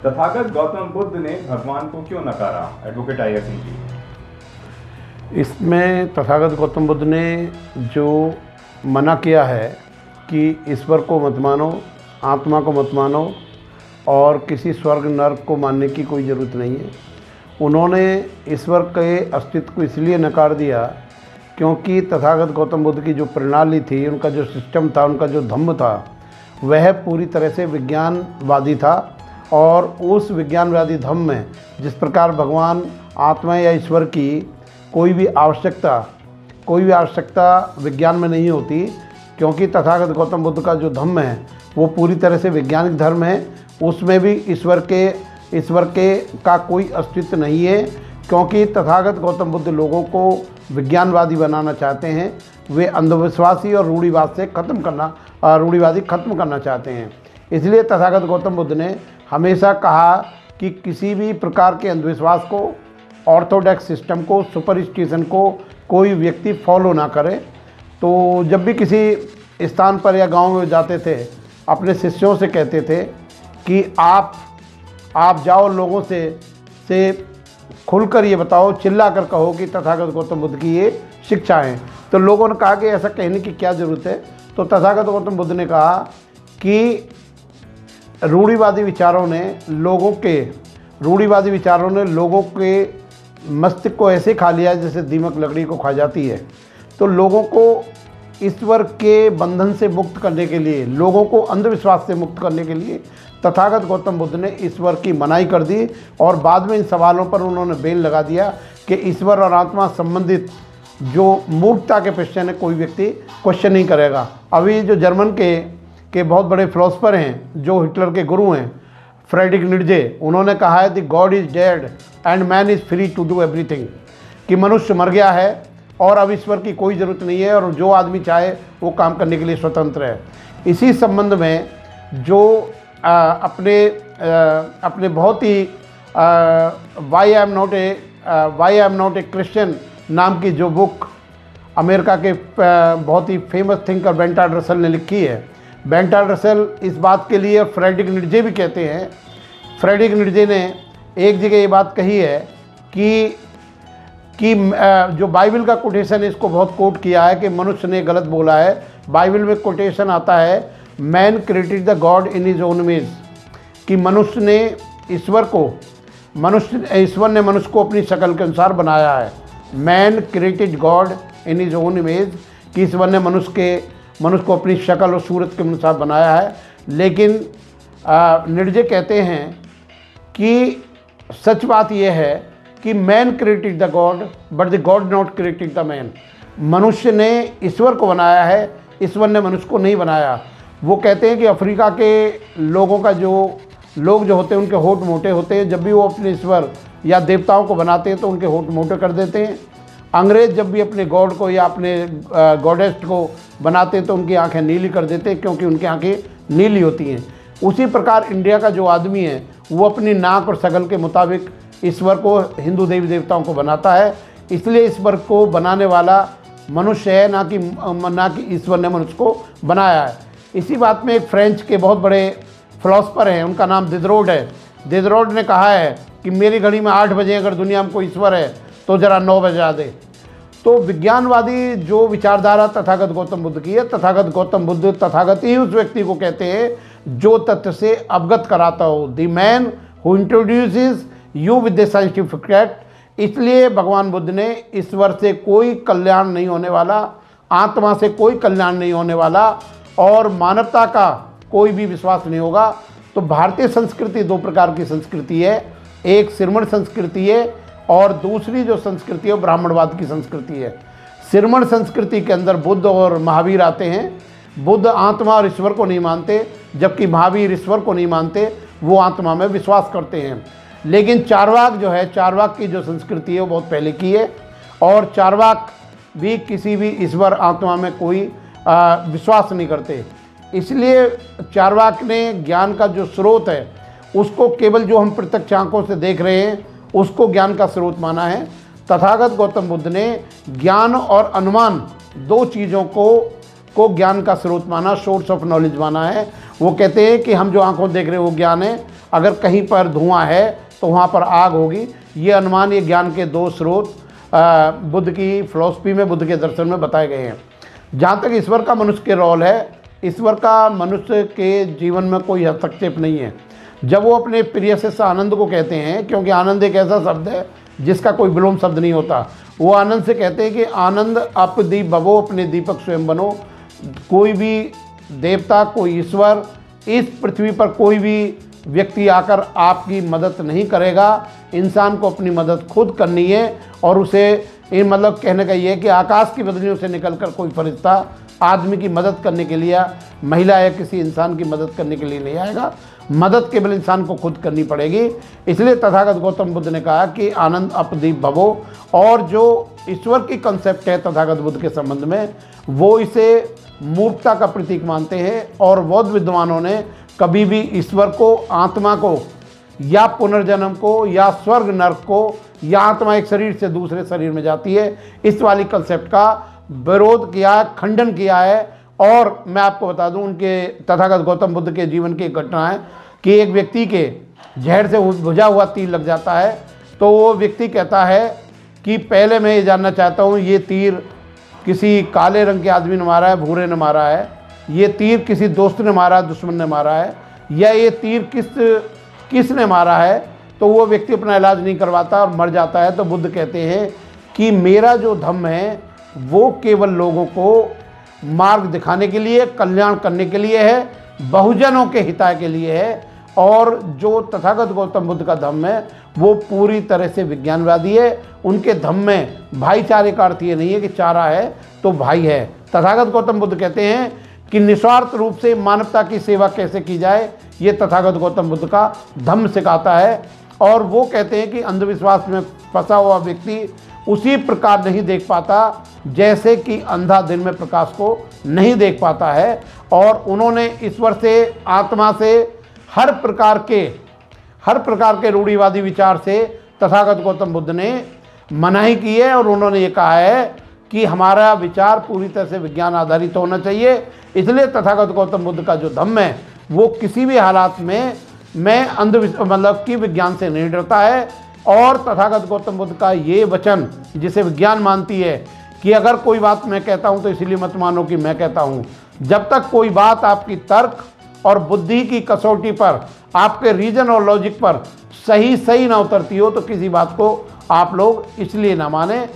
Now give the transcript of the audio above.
तथागत गौतम बुद्ध ने भगवान को क्यों नकारा? Advocate IS Singh ji. इसमें तथागत गौतम बुद्ध ने जो मना किया है कि ईश्वर को मत मानो, आत्मा को मत मानो और किसी स्वर्ग नर्क को मानने की कोई ज़रूरत नहीं है। उन्होंने ईश्वर के अस्तित्व को इसलिए नकार दिया क्योंकि तथागत गौतम बुद्ध की जो प्रणाली थी, उनका जो सिस्टम था, उनका जो धम्म था, वह पूरी तरह से विज्ञानवादी था। और उस विज्ञानवादी धम्म में जिस प्रकार भगवान, आत्मा या ईश्वर की कोई भी आवश्यकता विज्ञान में नहीं होती, क्योंकि तथागत गौतम बुद्ध का जो धम्म है वो पूरी तरह से वैज्ञानिक धर्म है। उसमें भी ईश्वर के का कोई अस्तित्व नहीं है, क्योंकि तथागत गौतम बुद्ध लोगों को विज्ञानवादी बनाना चाहते हैं। वे अंधविश्वासी और रूढ़िवादी खत्म करना चाहते हैं। इसलिए तथागत गौतम बुद्ध ने हमेशा कहा कि किसी भी प्रकार के अंधविश्वास को, ऑर्थोडॉक्स सिस्टम को, सुपरस्टिशन को कोई व्यक्ति फॉलो ना करे। तो जब भी किसी स्थान पर या गांव में जाते थे, अपने शिष्यों से कहते थे कि आप जाओ, लोगों से खुलकर ये बताओ, चिल्ला कर कहो कि तथागत गौतम बुद्ध की ये शिक्षा है। तो लोगों ने कहा कि ऐसा कहने की क्या ज़रूरत है। तो तथागत गौतम बुद्ध ने कहा कि रूढ़िवादी विचारों ने लोगों के मस्तिष्क को ऐसे खा लिया जैसे दीमक लकड़ी को खा जाती है। तो लोगों को ईश्वर के बंधन से मुक्त करने के लिए, लोगों को अंधविश्वास से मुक्त करने के लिए तथागत गौतम बुद्ध ने ईश्वर की मनाही कर दी। और बाद में इन सवालों पर उन्होंने बेल लगा दिया कि ईश्वर और आत्मा संबंधित जो मूर्खता के क्वेश्चन है, कोई व्यक्ति क्वेश्चन नहीं करेगा। अभी जो जर्मन के बहुत बड़े फिलोसफर हैं, जो हिटलर के गुरु हैं, फ्रेडरिक नीत्शे, उन्होंने कहा है कि God is dead and man is free to do everything, कि मनुष्य मर गया है और अब ईश्वर की कोई ज़रूरत नहीं है और जो आदमी चाहे वो काम करने के लिए स्वतंत्र है। इसी संबंध में जो अपने बहुत ही why I am not a Christian नाम की जो बुक अमेरिका के बहुत ही फेमस थिंकर बेंटार्ड रसल ने लिखी है। बेंटार्ड रसल इस बात के लिए, फ्रेडरिक नीत्शे भी कहते हैं, फ्रेडरिक नीत्शे ने एक जगह ये बात कही है कि जो बाइबल का कोटेशन है, इसको बहुत कोट किया है कि मनुष्य ने गलत बोला है। बाइबल में कोटेशन आता है, man created the God in his own image, कि ईश्वर ने मनुष्य को अपनी शक्ल के अनुसार बनाया है। Man created God in his own image, कि ईश्वर ने मनुष्य को अपनी शक्ल और सूरत के अनुसार बनाया है। लेकिन नीत्शे कहते हैं कि सच बात यह है कि man created the God but the God not created the man. मनुष्य ने ईश्वर को बनाया है, ईश्वर ने मनुष्य को नहीं बनाया। वो कहते हैं कि अफ्रीका के लोगों का लोग जो होते हैं, उनके होंठ मोटे होते हैं। जब भी वो अपने ईश्वर या देवताओं को बनाते हैं तो उनके होंठ मोटे कर देते हैं। अंग्रेज़ जब भी अपने गॉड को या अपने गॉडेस को बनाते हैं तो उनकी आंखें नीली कर देते हैं, क्योंकि उनकी आंखें नीली होती हैं। उसी प्रकार इंडिया का जो आदमी है वो अपनी नाक और शक्ल के मुताबिक ईश्वर को, हिंदू देवी देवताओं को बनाता है। इसलिए ईश्वर को बनाने वाला मनुष्य है, ना कि ईश्वर ने मनुष्य को बनाया है। इसी बात में एक फ्रेंच के बहुत बड़े फिलोसफर हैं, उनका नाम दिदरोट है। दिदरोट ने कहा है कि मेरी घड़ी में 8 बजे अगर दुनिया में कोई ईश्वर है तो ज़रा 9 बजा दे। तो विज्ञानवादी जो विचारधारा तथागत गौतम बुद्ध की है, तथागत ही उस व्यक्ति को कहते हैं जो तथ्य से अवगत कराता हो, the man who introduces you with the scientific fact. इसलिए भगवान बुद्ध ने ईश्वर से कोई कल्याण नहीं होने वाला, आत्मा से कोई कल्याण नहीं होने वाला और मानवता का कोई भी विश्वास नहीं होगा। तो भारतीय संस्कृति 2 प्रकार की संस्कृति है, एक श्रमण संस्कृति है और दूसरी जो संस्कृति है वो ब्राह्मणवाद की संस्कृति है। श्रमण संस्कृति के अंदर बुद्ध और महावीर आते हैं। बुद्ध आत्मा और ईश्वर को नहीं मानते, जबकि महावीर ईश्वर को नहीं मानते, वो आत्मा में विश्वास करते हैं। लेकिन चारवाक जो है, चारवाक की जो संस्कृति है वो बहुत पहले की है और चारवाक भी किसी भी ईश्वर आत्मा में कोई विश्वास नहीं करते। इसलिए चारवाक ने ज्ञान का जो स्रोत है उसको केवल जो हम प्रत्यक्ष आंखों से देख रहे हैं उसको ज्ञान का स्रोत माना है। तथागत गौतम बुद्ध ने ज्ञान और अनुमान 2 चीज़ों को ज्ञान का स्रोत माना, सोर्स ऑफ नॉलेज माना है। वो कहते हैं कि हम जो आंखों देख रहे हैं वो ज्ञान है अगर कहीं पर धुआं है तो वहाँ पर आग होगी। ये अनुमान, ये ज्ञान के दो स्रोत बुद्ध की फिलॉसफी में, बुद्ध के दर्शन में बताए गए हैं। जहाँ तक ईश्वर का मनुष्य के रोल है, ईश्वर का मनुष्य के जीवन में कोई हस्तक्षेप नहीं है। जब वो अपने प्रिय से आनंद को कहते हैं, क्योंकि आनंद एक ऐसा शब्द है जिसका कोई विलोम शब्द नहीं होता, वो आनंद से कहते हैं कि आनंद अप दीप भवो, अपने दीपक स्वयं बनो। कोई भी देवता, कोई ईश्वर, इस पृथ्वी पर कोई भी व्यक्ति आकर आपकी मदद नहीं करेगा। इंसान को अपनी मदद खुद करनी है। और उसे ये मतलब कहने का ये है कि आकाश की बदलियों से निकलकर कोई फरिश्ता आदमी की मदद करने के लिए, महिला या किसी इंसान की मदद करने के लिए नहीं आएगा। मदद केवल इंसान को खुद करनी पड़ेगी। इसलिए तथागत गौतम बुद्ध ने कहा कि आनंद अपदीप भवो। और जो ईश्वर की कंसेप्ट है तथागत बुद्ध के संबंध में, वो इसे मूर्खता का प्रतीक मानते हैं। और बौद्ध विद्वानों ने कभी भी ईश्वर को, आत्मा को, या पुनर्जन्म को, या स्वर्ग नर्क को, या आत्मा एक शरीर से दूसरे शरीर में जाती है, इस वाली कंसेप्ट का विरोध किया, खंडन किया है। और मैं आपको बता दूं, उनके तथागत गौतम बुद्ध के जीवन की एक घटना है कि एक व्यक्ति के जहर से बुझा हुआ तीर लग जाता है। तो वो व्यक्ति कहता है कि पहले मैं ये जानना चाहता हूँ, ये तीर किसी काले रंग के आदमी ने मारा है, भूरे ने मारा है, ये तीर किसी दोस्त ने मारा, दुश्मन ने मारा है, या ये तीर किसने मारा है। तो वो व्यक्ति अपना इलाज नहीं करवाता और मर जाता है। तो बुद्ध कहते हैं कि मेरा जो धम्म है वो केवल लोगों को मार्ग दिखाने के लिए, कल्याण करने के लिए है, बहुजनों के हिताय के लिए है। और जो तथागत गौतम बुद्ध का धम्म है वो पूरी तरह से विज्ञानवादी है। उनके धम्म में भाईचारे का अर्थ ये नहीं है कि चारा है तो भाई है। तथागत गौतम बुद्ध कहते हैं कि निस्वार्थ रूप से मानवता की सेवा कैसे की जाए, ये तथागत गौतम बुद्ध का धम्म सिखाता है। और वो कहते हैं कि अंधविश्वास में फंसा हुआ व्यक्ति उसी प्रकार नहीं देख पाता जैसे कि अंधा दिन में प्रकाश को नहीं देख पाता है। और उन्होंने ईश्वर से, आत्मा से, हर प्रकार के रूढ़िवादी विचार से तथागत गौतम बुद्ध ने मनाही की है। और उन्होंने ये कहा है कि हमारा विचार पूरी तरह से विज्ञान आधारित होना चाहिए। इसलिए तथागत गौतम बुद्ध का जो धम्म है वो किसी भी हालात में मतलब कि विज्ञान से नहीं डरता है। और तथागत गौतम बुद्ध का ये वचन, जिसे विज्ञान मानती है कि अगर कोई बात मैं कहता हूँ तो इसलिए मत मानो कि मैं कहता हूँ। जब तक कोई बात आपकी तर्क और बुद्धि की कसौटी पर, आपके रीजन और लॉजिक पर सही ना उतरती हो तो किसी बात को आप लोग इसलिए ना माने।